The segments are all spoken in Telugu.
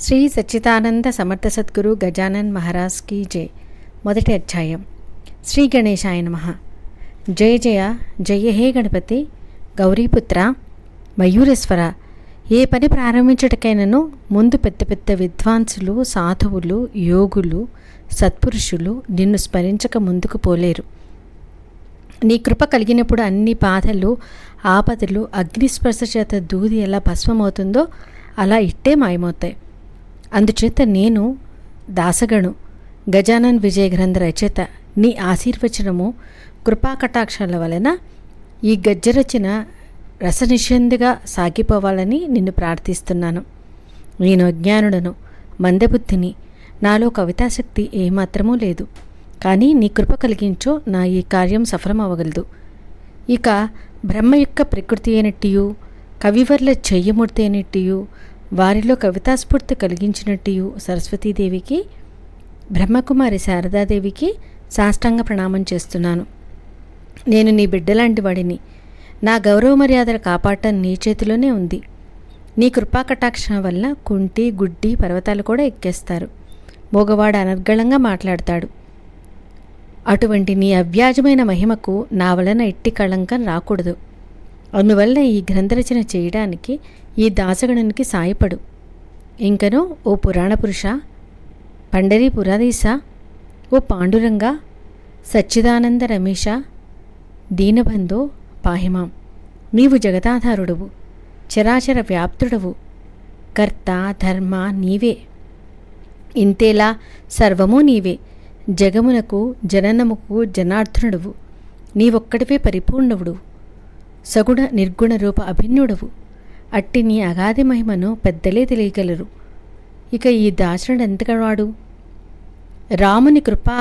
శ్రీ సచ్చిదానంద సమర్థ సద్గురు గజానన్ మహారాజ్ కీ జై. మొదటి అధ్యాయం. శ్రీ గణేశాయ నమః. జయ జయ జయ హే గణపతి గౌరీపుత్ర మయూరేశ్వర. ఏ పని ప్రారంభించటకైనను ముందు పెద్ద పెద్ద విద్వాంసులు, సాధువులు, యోగులు, సత్పురుషులు నిన్ను స్మరించక ముందుకు పోలేరు. నీ కృప కలిగినప్పుడు అన్ని బాధలు, ఆపదలు అగ్నిస్పర్శ చేత దూది ఎలా భస్మమవుతుందో అలా ఇట్టే మాయమవుతాయి. అందుచేత నేను దాసగణు గజానన్ విజయ గ్రంథ రచయిత నీ ఆశీర్వచనము కృపాకటాక్షాల వలన ఈ గద్యరచన రసనిషందిగా సాగిపోవాలని నిన్ను ప్రార్థిస్తున్నాను. నేను అజ్ఞానుడను, మందబుద్ధిని, నాలో కవితాశక్తి ఏమాత్రమూ లేదు. కానీ నీ కృప కలిగించో నా ఈ కార్యం సఫలమవ్వగలదు. ఇక బ్రహ్మ యొక్క ప్రకృతి అయినట్టియు, కవివర్ల చెయ్యమూర్తి అయినట్టియు, వారిలో కవితాస్ఫూర్తి కలిగించినట్టియు సరస్వతీదేవికి, బ్రహ్మకుమారి శారదాదేవికి సాష్టాంగ ప్రణామం చేస్తున్నాను. నేను నీ బిడ్డలాంటి వాడిని. నా గౌరవ మర్యాదలు కాపాడటం నీ చేతిలోనే ఉంది. నీ కృపాకటాక్షం వల్ల కుంటి, గుడ్డి, పర్వతాలు కూడా ఎక్కేస్తారు. మోగవాడు అనర్గళంగా మాట్లాడతాడు. అటువంటి నీ అవ్యాజమైన మహిమకు నా వలన ఎట్టి కళంకం రాకూడదు. అందువల్ల ఈ గ్రంథరచన చేయడానికి ఈ దాసగణునికి సాయపడు. ఇంకనూ ఓ పురాణ పురుష, పండరీ పురాధీశ, ఓ పాండురంగ, సచ్చిదానంద రమేష, దీనబంధో పాహిమాం. నీవు జగదాధారుడవు, చరాచర వ్యాప్తుడవు, కర్త ధర్మ నీవే. ఇంతేలా సర్వమూ నీవే. జగమునకు జననముకు జనార్దనుడవు. నీవొక్కడివే పరిపూర్ణవుడు, సగుణ నిర్గుణ రూప అభిన్నుడవు. అట్టి నీ అగాధి మహిమను పెద్దలే తెలియగలరు. ఇక ఈ దాసుడు ఎంతగాడు? రాముని కృపా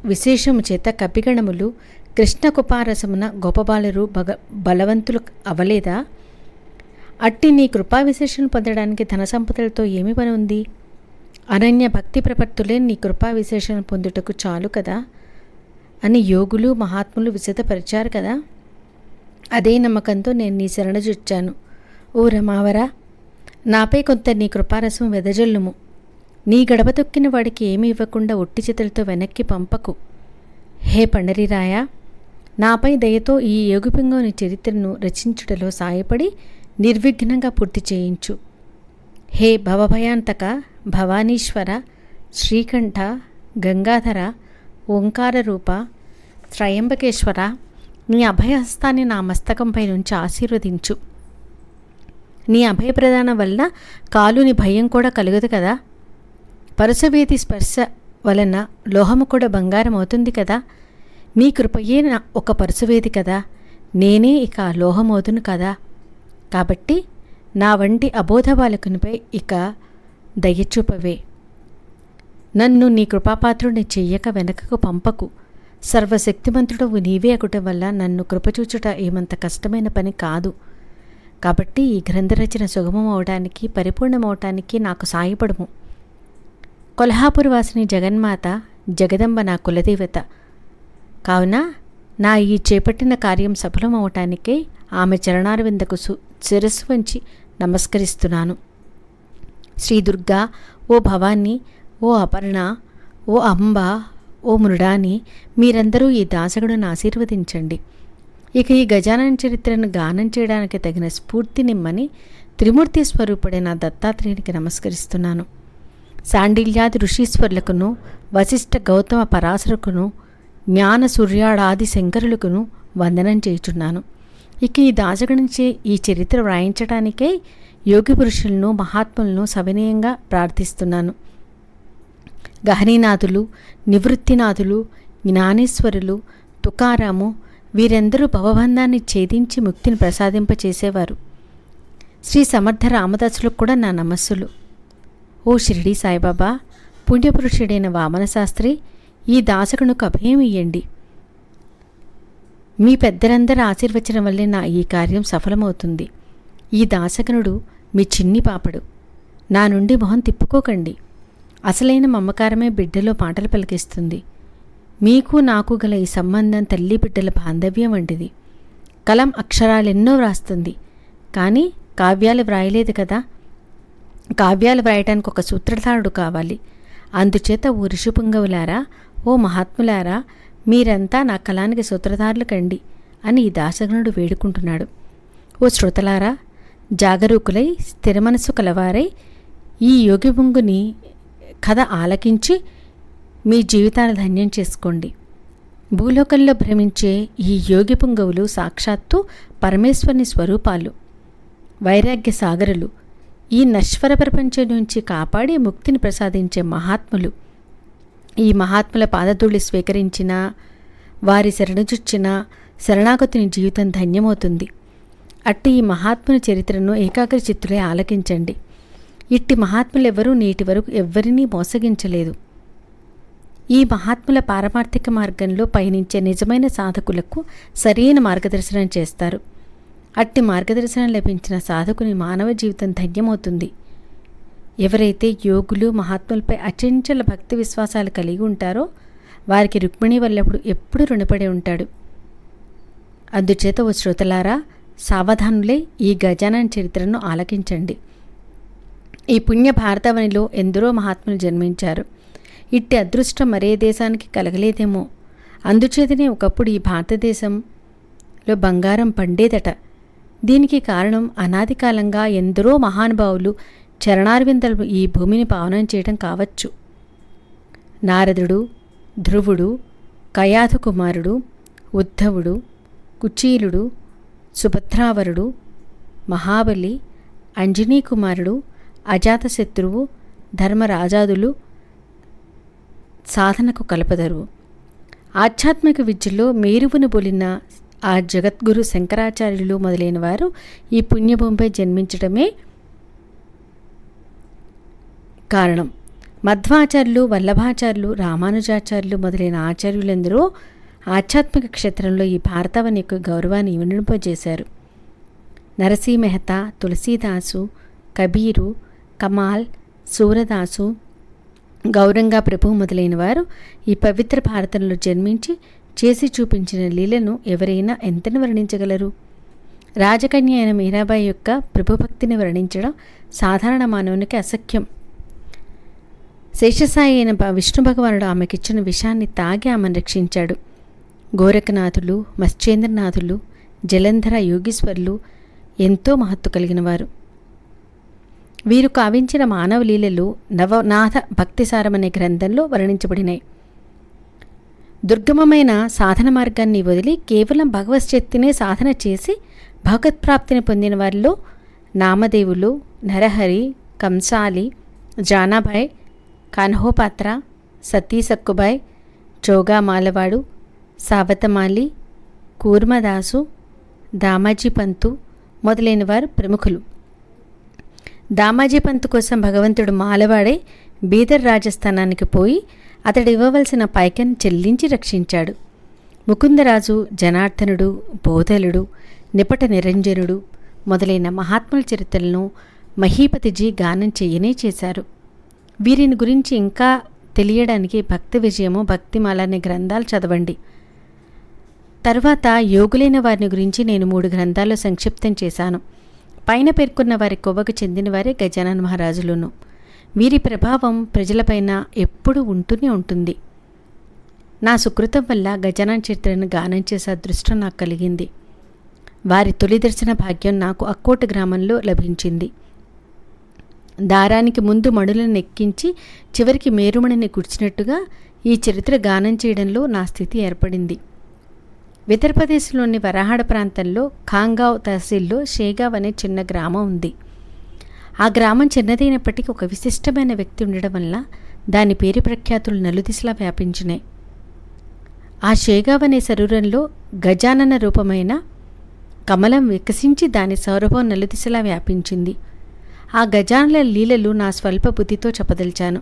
విశేషము చేత కపిగణములు కృష్ణ కృపారసమున గోపబాలరు బలవంతులు అవలేదా? అట్టి నీ కృపా విశేషం పొందడానికి ధన సంపదలతో ఏమి పని ఉంది? అనన్య భక్తి ప్రపత్తులే నీ కృపా విశేషం పొందుటకు చాలు కదా అని యోగులు, మహాత్ములు విశదపరిచారు కదా. అదే నమ్మకంతో నేను నీ శరణుజొచ్చాను. ఓ రమావరా, నాపై కొంత నీ కృపారసం వెదజల్లుము. నీ గడప తొక్కిన వాడికి ఏమీ ఇవ్వకుండా ఒట్టి చేతులతో వెనక్కి పంపకు. హే పండరీరాయ, నాపై దయతో ఈ యోగిపింగోని చరిత్రను రచించుటలో సాయపడి నిర్విఘ్నంగా పూర్తి చేయించు. హే భవభయాంతక, భవానీశ్వర, శ్రీకంఠ, గంగాధర, ఓంకార రూప, త్రయంబకేశ్వర, నీ అభయహస్తాన్ని నా మస్తకంపై నుంచి ఆశీర్వదించు. నీ అభయప్రదానం వలన కాలుని భయం కూడా కలుగదు కదా. పరుసవేది స్పర్శ వలన లోహము కూడా బంగారం అవుతుంది కదా. నీ కృపయే ఒక పరుసవేది కదా. నేనే ఇక లోహమవుతును కదా. కాబట్టి నా వంటి అబోధ బాలకునిపై ఇక దయచూపవే. నన్ను నీ కృపాపాత్రుని చెయ్యక వెనకకు పంపకు. సర్వశక్తిమంతుడవు నీవే అగుటం వల్ల నన్ను కృపచూచుట ఏమంత కష్టమైన పని కాదు. కాబట్టి ఈ గ్రంథరచన సుగమం అవడానికి, పరిపూర్ణమవటానికి నాకు సాయపడము. కొల్హాపురవాసిని జగన్మాత, జగదంబ నా కులదేవత కావున నా ఈ చేపట్టిన కార్యం సఫలమవటానికే ఆమె చరణారవిందకు శిరస్సు వంచి నమస్కరిస్తున్నాను. శ్రీ దుర్గా, ఓ భవాని, ఓ అపర్ణ, ఓ అంబ, ఓ మృడాని, మీరందరూ ఈ దాసగుడును ఆశీర్వదించండి. ఇక ఈ గజానన చరిత్రను గానం చేయడానికి తగిన స్ఫూర్తినిమ్మని త్రిమూర్తి స్వరూపుడైన దత్తాత్రేయునికి నమస్కరిస్తున్నాను. శాండిల్యాది ఋషీశ్వరులకును, వశిష్ఠ గౌతమ పరాశరుకును, జ్ఞాన సూర్యాడాది శంకరులకును వందనం చేయుచున్నాను. ఇక ఈ దాసగుణించే ఈ చరిత్ర వ్రాయించడానికే యోగి పురుషులను, మహాత్ములను సవినయంగా ప్రార్థిస్తున్నాను. గహనీనాథులు, నివృత్తినాథులు, జ్ఞానేశ్వరులు, తుకారాము వీరందరూ భవబంధాన్ని ఛేదించి ముక్తిని ప్రసాదింపచేసేవారు. శ్రీ సమర్థ రామదాసులకు కూడా నా నమస్సులు. ఓ షిరిడీ సాయిబాబా, పుణ్యపురుషుడైన వామన శాస్త్రి, ఈ దాసకునుకు అభయం ఇయ్యండి. మీ పెద్దలందరి ఆశీర్వచనం వల్లే నా ఈ కార్యం సఫలమవుతుంది. ఈ దాసకనుడు మీ చిన్ని పాపడు. నా నుండి మొహం తిప్పుకోకండి. అసలైన మమకారమే బిడ్డలో పాటలు పలికిస్తుంది. మీకు నాకు గల ఈ సంబంధం తల్లి బిడ్డల బాంధవ్యం వంటిది. కలం అక్షరాలెన్నో వ్రాస్తుంది, కానీ కావ్యాలు వ్రాయలేదు కదా. కావ్యాలు వ్రాయటానికి ఒక సూత్రధారుడు కావాలి. అందుచేత ఓ ఋషిపుంగవులారా, ఓ మహాత్ములారా, మీరంతా నా కళానికి సూత్రధారులు కండి అని ఈ దాసగనుడు వేడుకుంటున్నాడు. ఓ శ్రోతలారా, జాగరూకులై స్థిరమనసు కలవారై ఈ యోగిపుంగుని కథ ఆలకించి మీ జీవితాన్ని ధన్యం చేసుకోండి. భూలోకంలో భ్రమించే ఈ యోగి పుంగవులు సాక్షాత్తు పరమేశ్వరుని స్వరూపాలు, వైరాగ్య సాగరులు, ఈ నశ్వర ప్రపంచం నుంచి కాపాడి ముక్తిని ప్రసాదించే మహాత్ములు. ఈ మహాత్ముల పాదధూళి స్వీకరించిన వారి శరణుచుచ్చిన శరణాగతుని జీవితం ధన్యమవుతుంది. అట్టి ఈ మహాత్ముని చరిత్రను ఏకాగ్ర చిత్తులే ఆలకించండి. ఇట్టి మహాత్ములెవ్వరూ నేటి వరకు ఎవ్వరినీ మోసగించలేదు. ఈ మహాత్ముల పారమార్థిక మార్గంలో పయనించే నిజమైన సాధకులకు సరైన మార్గదర్శనం చేస్తారు. అట్టి మార్గదర్శనం లభించిన సాధకుని మానవ జీవితం ధన్యమవుతుంది. ఎవరైతే యోగులు మహాత్ములపై అచంచల భక్తి విశ్వాసాలు కలిగి ఉంటారో వారికి రుక్మిణి వల్లప్పుడు ఎప్పుడు రుణపడి ఉంటాడు. అందుచేత ఓ శ్రోతలారా, సావధానులే ఈ గజానన చరిత్రను ఆలకించండి. ఈ పుణ్య భారతవనిలో ఎందరో మహాత్ములు జన్మించారు. ఇట్టి అదృష్టం మరే దేశానికి కలగలేదేమో. అందుచేతనే ఒకప్పుడు ఈ భారతదేశంలో బంగారం పండేదట. దీనికి కారణం అనాది కాలంగా ఎందరో మహానుభావులు చరణారవిందలు ఈ భూమిని పావనం చేయడం కావచ్చు. నారదుడు, ధ్రువుడు, కయాధు కుమారుడు, ఉద్ధవుడు, కుచీలుడు, సుభద్రావరుడు, మహాబలి, అంజనీ కుమారుడు, అజాతశత్రువు, ధర్మరాజాదులు సాధనకు కలపదరు. ఆధ్యాత్మిక విద్యలో మేరువును బొలిన ఆ జగద్గురు శంకరాచార్యులు మొదలైన వారు ఈ పుణ్యభూమిపై జన్మించడమే కారణం. మధ్వాచార్యులు, వల్లభాచార్యులు, రామానుజాచార్యులు మొదలైన ఆచార్యులందరూ ఆధ్యాత్మిక క్షేత్రంలో ఈ భారతవని యొక్క గౌరవాన్ని వినింపజేశారు. నరసీ మెహతా, తులసీదాసు, కబీరు, కమాల్, సూరదాసు, గౌరంగా ప్రభు మొదలైన వారు ఈ పవిత్ర భారతంలో జన్మించి చేసి చూపించిన లీలను ఎవరైనా ఎంతని వర్ణించగలరు? రాజకన్య అయిన మీరాబాయి యొక్క ప్రభుభక్తిని వర్ణించడం సాధారణ మానవునికి అసఖ్యం. శేషసాయి అయిన విష్ణు భగవానుడు ఆమెకిచ్చిన విషాన్ని తాగి ఆమెను రక్షించాడు. గోరఖనాథులు, మత్స్యేంద్రనాథులు, జలంధర యోగీశ్వర్లు ఎంతో మహత్తు కలిగిన వారు. వీరు కావించిన మానవ లీలలు నవనాథ భక్తిసారం అనే గ్రంథంలో వర్ణించబడినాయి. దుర్గమమైన సాధన మార్గాన్ని వదిలి కేవలం భగవశ్చక్తినే సాధన చేసి భగవత్ప్రాప్తిని పొందిన వారిలో నామదేవులు, నరహరి, కంసాలి, జానాబాయ్, కాన్హోపాత్ర, సతీ సక్కుబాయ్, చోగా మాలవాడు, సావతమాలి, కూర్మదాసు, దామాజీ పంతు మొదలైన వారు ప్రముఖులు. దామాజీ పంతు కోసం భగవంతుడు మాలవాడై బీదర్ రాజస్థానానికి పోయి అతడు ఇవ్వవలసిన పైకను చెల్లించి రక్షించాడు. ముకుందరాజు, జనార్దనుడు, బోధలుడు, నిపట నిరంజనుడు మొదలైన మహాత్ముల చరిత్రలను మహీపతిజీ గానం చెయ్యనే చేశారు. వీరిని గురించి ఇంకా తెలియడానికి భక్తి విజయము, భక్తిమాల అనే గ్రంథాలు చదవండి. తర్వాత యోగులైన వారిని గురించి నేను 3 గ్రంథాల్లో సంక్షిప్తం చేశాను. పైన పేర్కొన్న వారి కొవ్వకు చెందిన వారే గజానన మహారాజులును. వీరి ప్రభావం ప్రజలపైన ఎప్పుడూ ఉంటూనే ఉంటుంది. నా సుకృతం వల్ల గజానన చరిత్రను గానం చేసే అదృష్టం నాకు కలిగింది. వారి తొలి దర్శన భాగ్యం నాకు అక్కోట గ్రామంలో లభించింది. దారానికి ముందు మణులను ఎక్కించి చివరికి మేరుమణిని కూర్చినట్టుగా ఈ చరిత్ర గానం చేయడంలో నా స్థితి ఏర్పడింది. ఉత్తరప్రదేశ్లోని వరహాడ ప్రాంతంలో ఖాంగావ్ తహసీల్లో షేగావ్ అనే చిన్న గ్రామం ఉంది. ఆ గ్రామం చిన్నదైనప్పటికీ ఒక విశిష్టమైన వ్యక్తి ఉండడం వల్ల దాని పేరు ప్రఖ్యాతులు నలుదిశలా వ్యాపించినాయి. ఆ షేగావ్ అనే శరీరంలో గజానన రూపమైన కమలం వికసించి దాని సౌరభం నలుదిశలా వ్యాపించింది. ఆ గజానుల లీలలు నా స్వల్ప బుద్ధితో చెప్పదలిచాను.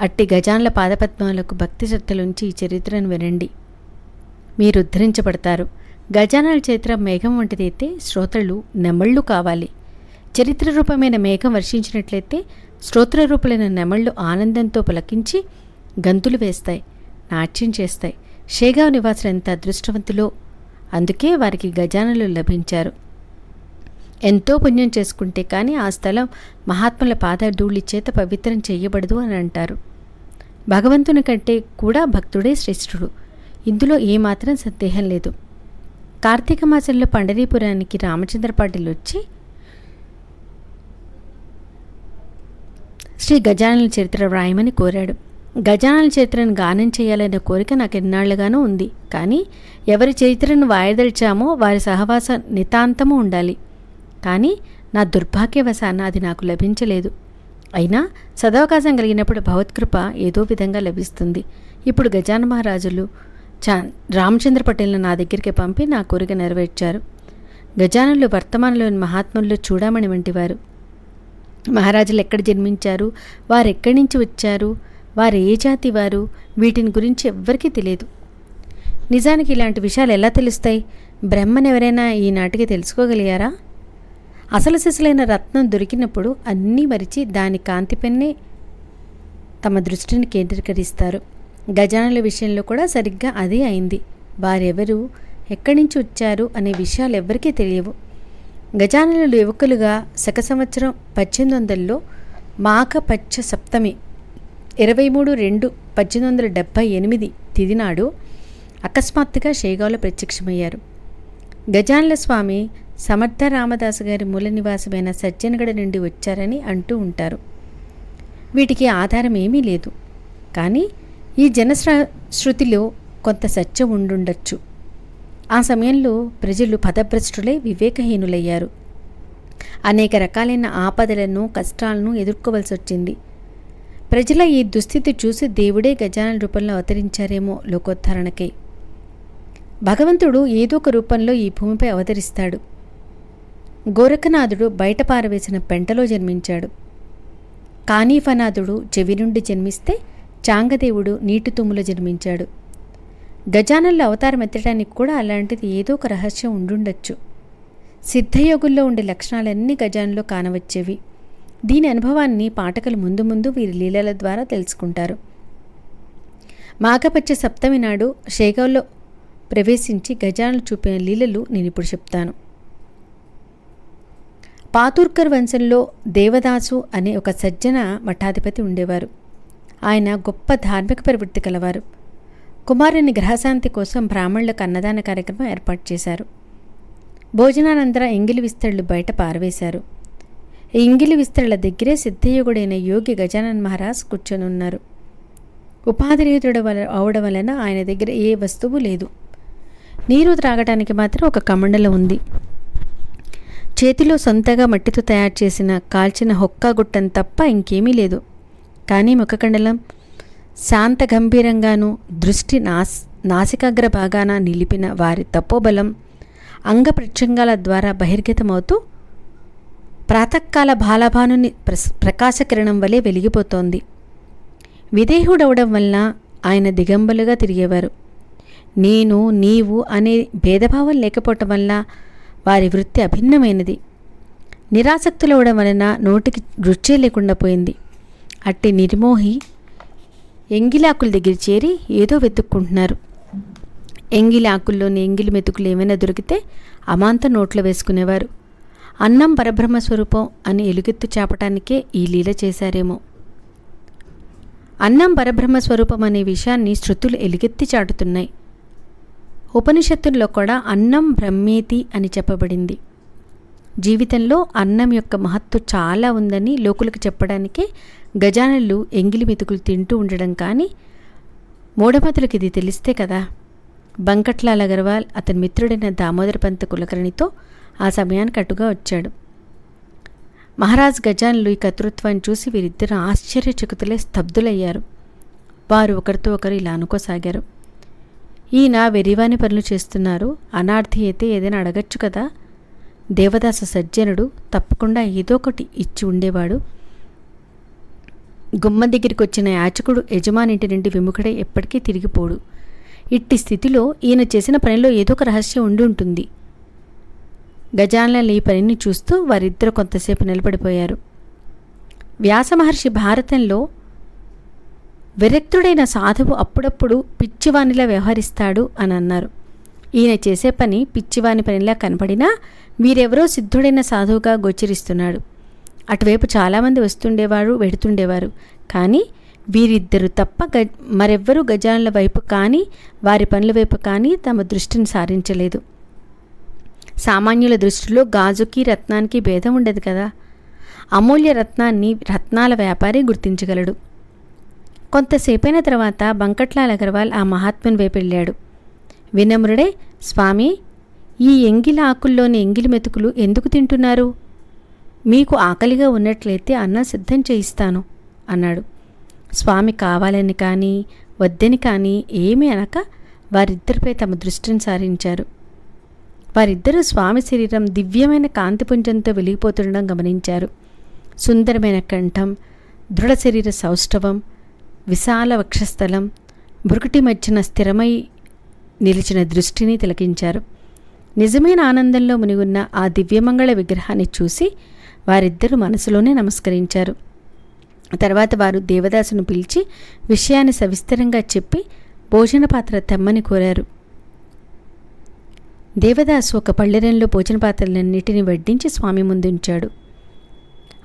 అట్టి గజానుల పాదపద్మాలకు భక్తి శ్రద్ధలుంచి ఈ చరిత్రను వినండి, మీరు ఉద్ధరించబడతారు. గజానన చరిత్ర మేఘం వంటిదైతే శ్రోతలు నెమళ్ళు కావాలి. చరిత్ర రూపమైన మేఘం వర్షించినట్లయితే శ్రోత్రరూపులైన నెమళ్ళు ఆనందంతో పులకించి గంతులు వేస్తాయి, నాట్యం చేస్తాయి. షేగావ్ నివాసులు ఎంత అదృష్టవంతులో, అందుకే వారికి గజాననులు లభించారు. ఎంతో పుణ్యం చేసుకుంటే కానీ ఆ స్థలం మహాత్ముల పాదధూళి చేత పవిత్రం చేయబడదు అని అంటారు. భగవంతుని కంటే కూడా భక్తుడే శ్రేష్ఠుడు. ఇందులో ఏమాత్రం సందేహం లేదు. కార్తీక మాసంలో పండరీపురానికి రామచంద్ర పాటిల్ వచ్చి శ్రీ గజానన చరిత్ర వ్రాయమని కోరాడు. గజానన చరిత్రను గానం చేయాలనే కోరిక నాకు ఎన్నాళ్లుగానూ ఉంది. కానీ ఎవరి చరిత్రను వాయదలిచామో వారి సహవాసం నితాంతము ఉండాలి. కానీ నా దుర్భాగ్యవశాన అది నాకు లభించలేదు. అయినా సదవకాశం కలిగినప్పుడు భగవత్కృప ఏదో విధంగా లభిస్తుంది. ఇప్పుడు గజానన మహారాజులు రామచంద్ర పటేల్ను నా దగ్గరికి పంపి నా కోరిక నెరవేర్చారు. గజాననులు వర్తమానంలోని మహాత్ముల్లో చూడమణి వంటివారు. మహారాజులు ఎక్కడ జన్మించారు, వారు ఎక్కడి నుంచి వచ్చారు, వారు ఏ జాతి వారు, వీటిని గురించి ఎవ్వరికీ తెలియదు. నిజానికి ఇలాంటి విషయాలు ఎలా తెలుస్తాయి? బ్రహ్మను ఎవరైనా ఈనాటికి తెలుసుకోగలిగారా? అసలు సిసలైన రత్నం దొరికినప్పుడు అన్నీ మరిచి దాని కాంతిపైనే తమ దృష్టిని కేంద్రీకరిస్తారు. గజాననుల విషయంలో కూడా సరిగ్గా అదే అయింది. వారెవరు, ఎక్కడి నుంచి వచ్చారు అనే విషయాలు ఎవ్వరికీ తెలియవు. గజాననులు యువకులుగా శక సంవత్సరం 1800లో మాఘపచ్చ సప్తమి 23/2/1878 తిదినాడు అకస్మాత్తుగా షేగాలో ప్రత్యక్షమయ్యారు. గజానన స్వామి సమర్థ రామదాసు గారి మూల నివాసమైన సజ్జనగడ నుండి వచ్చారని అంటూ ఉంటారు. వీటికి ఆధారం ఏమీ లేదు. కానీ ఈ జనశ్రుతిలో కొంత సత్యం ఉండుండొచ్చు. ఆ సమయంలో ప్రజలు పదభ్రష్టులై వివేకహీనులయ్యారు. అనేక రకాలైన ఆపదలను, కష్టాలను ఎదుర్కోవలసి వచ్చింది. ప్రజల ఈ దుస్థితి చూసి దేవుడే గజానన రూపంలో అవతరించారేమో లోకోద్ధరణకై. భగవంతుడు ఏదో ఒక రూపంలో ఈ భూమిపై అవతరిస్తాడు. గోరఖనాథుడు బయట పారవేసిన పెంటలో జన్మించాడు. కానీఫనాథుడు చెవి నుండి జన్మిస్తే చాంగదేవుడు నీటి తుమ్ములో జన్మించాడు. గజాననుల అవతారం ఎత్తడానికి కూడా అలాంటిది ఏదో ఒక రహస్యం ఉండుండొచ్చు. సిద్ధయోగుల్లో ఉండే లక్షణాలన్నీ గజాననులో కానవచ్చేవి. దీని అనుభవాన్ని పాఠకులు ముందు ముందు వీరి లీలల ద్వారా తెలుసుకుంటారు. మాఘపచ్చ సప్తమి నాడు షేగావ్లో ప్రవేశించి గజాననులు చూపిన లీలలు నేను ఇప్పుడు చెప్తాను. పాతూర్కర్ వంశంలో దేవదాసు అనే ఒక సజ్జన మఠాధిపతి ఉండేవారు. ఆయన గొప్ప ధార్మిక ప్రవృత్తి కలవారు. కుమారుని గ్రహశాంతి కోసం బ్రాహ్మణులకు అన్నదాన కార్యక్రమం ఏర్పాటు చేశారు. భోజనానంతరం ఎంగిలి విస్తళ్ళు బయట పారవేశారు. ఈ ఇంగిలి విస్తరల దగ్గరే సిద్ధయోగుడైన యోగి గజానన మహారాజ్ కూర్చొని ఉన్నారు. ఉపాధిరహితుడు అవడం వలన ఆయన దగ్గర ఏ వస్తువు లేదు. నీరు త్రాగటానికి మాత్రం ఒక కమండలం ఉంది. చేతిలో సొంతగా మట్టితో తయారు చేసిన కాల్చిన హొక్కా గుట్టం తప్ప ఇంకేమీ లేదు. కానీ ముఖకండలం శాంత గంభీరంగానూ దృష్టి నాసికాగ్ర భాగాన నిలిపిన వారి తపోబలం అంగప్రత్యంగాల ద్వారా బహిర్గతమవుతూ ప్రాతకాల బాలభానుని ప్రకాశకిరణం వలె వెలిగిపోతోంది. విదేహుడవడం వలన ఆయన దిగంబలుగా తిరిగేవారు. నేను, నీవు అనే భేదభావం లేకపోవటం వల్ల వారి వృత్తి అభిన్నమైనది. నిరాసక్తులవడం వలన నోటికి రుచే లేకుండా పోయింది. అట్టి నిర్మోహి ఎంగిలాకుల దగ్గర చేరి ఏదో వెతుక్కుంటున్నారు. ఎంగిలి ఆకుల్లోని ఎంగిలి మెతుకులు ఏమైనా దొరికితే అమాంతం నోట్లో వేసుకునేవారు. అన్నం పరబ్రహ్మ స్వరూపం అని ఎలుగెత్తు చాపటానికే ఈ లీల చేశారేమో. అన్నం పరబ్రహ్మ స్వరూపం అనే విషయాన్ని శృతులు ఎలుగెత్తి చాటుతున్నాయి. ఉపనిషత్తుల్లో కూడా అన్నం బ్రహ్మేతి అని చెప్పబడింది. జీవితంలో అన్నం యొక్క మహత్తు చాలా ఉందని లోకులకు చెప్పడానికే గజాననులు ఎంగిలి మెతుకులు తింటూ ఉండడం. కానీ మూఢమతులకు ఇది తెలిస్తే కదా. బంకట్లాల్ అగర్వాల్ అతని మిత్రుడైన దామోదర పంత కులకర్ణితో ఆ సమయానికి అటుగా వచ్చాడు. మహారాజ్ గజాననులు ఈ కర్తృత్వాన్ని చూసి వీరిద్దరూ ఆశ్చర్యచకితులై స్తబ్దులయ్యారు. వారు ఒకరితో ఒకరు ఇలా అనుకోసాగారు. ఈయన వెరివాని పనులు చేస్తున్నారు. అనార్థి అయితే ఏదైనా అడగచ్చు కదా. దేవదాస సజ్జనుడు తప్పకుండా ఏదో ఒకటి ఇచ్చి ఉండేవాడు. గుమ్మ దగ్గరికి వచ్చిన యాచకుడు యజమానింటి నుండి విముఖుడై ఎప్పటికీ తిరిగిపోడు. ఇట్టి స్థితిలో ఈయన చేసిన పనిలో ఏదో ఒక రహస్యం ఉండి ఉంటుంది. గజాననుల ఈ పనిని చూస్తూ వారిద్దరూ కొంతసేపు నిలబడిపోయారు. వ్యాసమహర్షి భారతంలో విరక్తుడైన సాధువు అప్పుడప్పుడు పిచ్చివానిలా వ్యవహరిస్తాడు అని అన్నారు. ఈయన చేసే పని పిచ్చివాని పనిలా కనపడినా వీరెవరో సిద్ధుడైన సాధువుగా గోచరిస్తున్నాడు. అటువైపు చాలామంది వస్తుండేవారు, వెడుతుండేవారు. కానీ వీరిద్దరు తప్ప మరెవ్వరూ గజానుల వైపు కానీ వారి పనుల వైపు కానీ తమ దృష్టిని సారించలేదు. సామాన్యుల దృష్టిలో గాజుకి రత్నానికి భేదం ఉండదు కదా. అమూల్య రత్నాన్ని రత్నాల వ్యాపారి గుర్తించగలడు. కొంతసేపైన తర్వాత బంకట్లాల్ అగర్వాల్ ఆ మహాత్ముని వైపు వెళ్ళాడు. వినమ్రుడే, స్వామి, ఈ ఎంగిలి ఆకుల్లోని ఎంగిలి మెతుకులు ఎందుకు తింటున్నారు? మీకు ఆకలిగా ఉన్నట్లయితే అన్నం సిద్ధం చేయిస్తాను అన్నాడు. స్వామి కావాలని కానీ వద్దని కానీ ఏమీ అనక వారిద్దరిపై తమ దృష్టిని సారించారు. వారిద్దరూ స్వామి శరీరం దివ్యమైన కాంతిపుంజంతో వెలిగిపోతుండడం గమనించారు. సుందరమైన కంఠం, దృఢ శరీర సౌష్ఠవం, విశాల వక్షస్థలం, భృకుటి మధ్యన స్థిరమై నిలిచిన దృష్టిని తిలకించారు. నిజమైన ఆనందంలో మునిగున్న ఆ దివ్యమంగళ విగ్రహాన్ని చూసి వారిద్దరూ మనసులోనే నమస్కరించారు. తర్వాత వారు దేవదాసును పిలిచి విషయాన్ని సవిస్తరంగా చెప్పి భోజన పాత్ర తెమ్మని కోరారు. దేవదాసు ఒక పళ్ళెరంలో భోజన పాత్రలన్నిటిని వడ్డించి స్వామి ముందుంచాడు.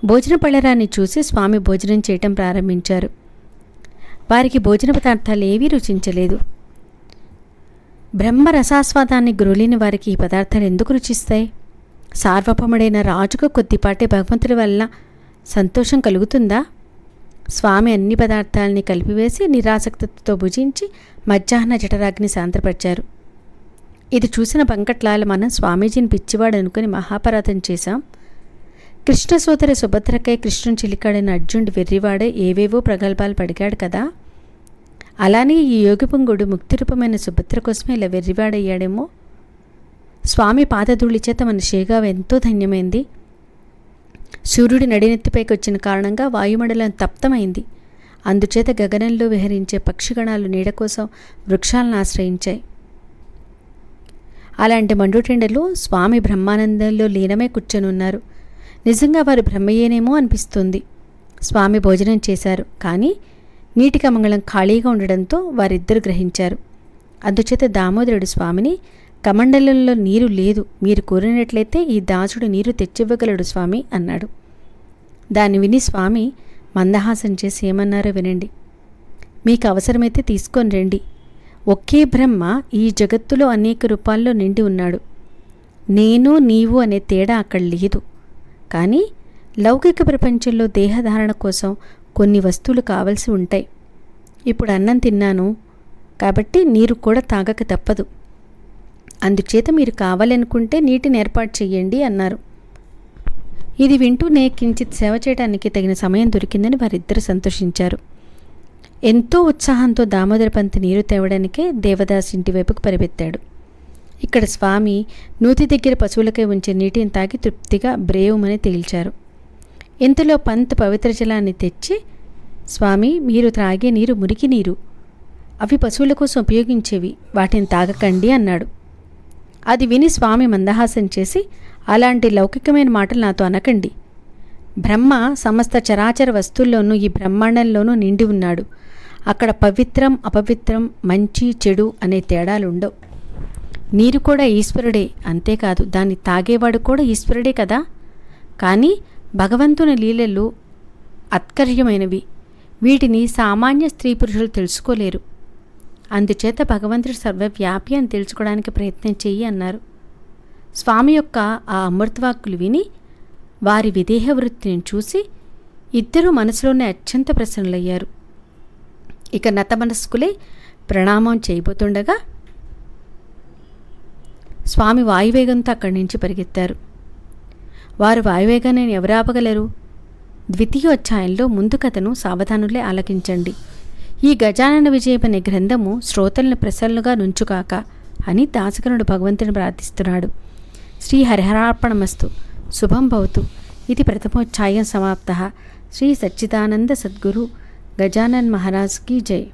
భోజన పళ్ళెరాన్ని చూసి స్వామి భోజనం చేయటం ప్రారంభించారు. వారికి భోజన పదార్థాలు ఏవీ రుచించలేదు. బ్రహ్మ రసాస్వాదాన్ని గ్రోలిని వారికి ఈ పదార్థాలు ఎందుకు రుచిస్తాయి? సార్వభౌముడైన రాజుకు కొద్దిపాటే భగవంతుడి వల్ల సంతోషం కలుగుతుందా? స్వామి అన్ని పదార్థాలని కలిపివేసి నిరాసక్తితో భుజించి మధ్యాహ్న జఠరాగ్ని శాంతపరిచారు. ఇది చూసిన బంకట్లాల మనం స్వామీజీని పిచ్చివాడు అనుకుని మహాపరాధం చేశాం. కృష్ణ సోదరి సుభద్రకై కృష్ణుని చిలికాడైన అర్జునుడు వెర్రివాడే ఏవేవో ప్రగల్భాలు పడిగాడు కదా. అలానే ఈ యోగిపుంగుడు ముక్తిరూపమైన సుభద్ర కోసమే ఇలా వెర్రివాడయ్యాడేమో. స్వామి పాదధూళి చేత మన షేగావ ఎంతో ధన్యమైంది. సూర్యుడి నడినెత్తిపైకి వచ్చిన కారణంగా వాయుమండలం తప్తమైంది. అందుచేత గగనంలో విహరించే పక్షిగణాలు నీడ కోసం వృక్షాలను ఆశ్రయించాయి. అలాంటి మండుటెండలో స్వామి బ్రహ్మానందంలో లీనమై కూర్చొనున్నారు. నిజంగా వారు బ్రహ్మయ్యేనేమో అనిపిస్తుంది. స్వామి భోజనం చేశారు. కానీ నీటి కమంగళం ఖాళీగా ఉండడంతో వారిద్దరూ గ్రహించారు. అందుచేత దామోదరుడు స్వామిని, కమండలంలో నీరు లేదు, మీరు కోరినట్లయితే ఈ దాసుడు నీరు తెచ్చివ్వగలడు స్వామి అన్నాడు. దాన్ని విని స్వామి మందహాసం చేసి ఏమన్నారో వినండి. మీకు అవసరమైతే తీసుకొని రండి. ఒకే బ్రహ్మ ఈ జగత్తులో అనేక రూపాల్లో నిండి ఉన్నాడు. నేను నీవు అనే తేడా అక్కడ లేదు. కానీ లౌకిక ప్రపంచంలో దేహధారణ కోసం కొన్ని వస్తువులు కావలసి ఉంటాయి. ఇప్పుడు అన్నం తిన్నాను కాబట్టి నీరు కూడా తాగక తప్పదు. అందుచేత మీరు కావాలనుకుంటే నీటిని ఏర్పాటు చెయ్యండి అన్నారు. ఇది వింటూనే కించిత్ సేవ చేయడానికి తగిన సమయం దొరికిందని వారిద్దరూ సంతోషించారు. ఎంతో ఉత్సాహంతో దామోదరపంత్ నీరు తేవడానికే దేవదాస్ ఇంటి వైపుకు పరిగెత్తాడు. ఇక్కడ స్వామి నూతి దగ్గర పశువులకై ఉంచే నీటిని తాగి తృప్తిగా బ్రేవుమని తేల్చారు. ఇంతలో పంత్ పవిత్ర జలాన్ని తెచ్చి, స్వామి, మీరు త్రాగే నీరు మురికి నీరు, అవి పశువుల కోసం ఉపయోగించేవి, వాటిని తాగకండి అన్నాడు. అది విని స్వామి మందహాసం చేసి, అలాంటి లౌకికమైన మాటలు నాతో అనకండి. బ్రహ్మ సమస్త చరాచర వస్తువుల్లోనూ ఈ బ్రహ్మాండంలోనూ నిండి ఉన్నాడు. అక్కడ పవిత్రం అపవిత్రం, మంచి చెడు అనే తేడాలుండవు. నీరు కూడా ఈశ్వరుడే, అంతేకాదు దాన్ని తాగేవాడు కూడా ఈశ్వరుడే కదా. కానీ భగవంతుని లీలలు అత్కర్యమైనవి. వీటిని సామాన్య స్త్రీ పురుషులు తెలుసుకోలేరు. అందుచేత భగవంతుడు సర్వవ్యాపి అని తెలుసుకోవడానికి ప్రయత్నం చెయ్యి అన్నారు. స్వామి యొక్క ఆ అమృతవాక్కులు విని వారి విదేహ వృత్తిని చూసి ఇద్దరూ మనసులోనే అత్యంత ప్రసన్నులయ్యారు. ఇక నతమనస్కులే ప్రణామం చేయబోతుండగా స్వామి వాయువేగంతో అక్కడి నుంచి పరిగెత్తారు. వారు వాయువేగాన్ని ఎవరు ఆపగలరు? ద్వితీయోధ్యాయంలో ముందు కథను సావధానులే ఆలకించండి. ఈ గజానన విజయం అనే గ్రంథము శ్రోతలను ప్రసన్నులుగా నుంచుకాక అని దాసకనుడు భగవంతుని ప్రార్థిస్తున్నాడు. శ్రీ హరిహరార్పణమస్తు. శుభం భవతు. ఇది ప్రథమోధ్యాయం సమాప్తః. శ్రీ సచ్చిదానంద సద్గురు గజానన్ మహారాజ్ కీ జై.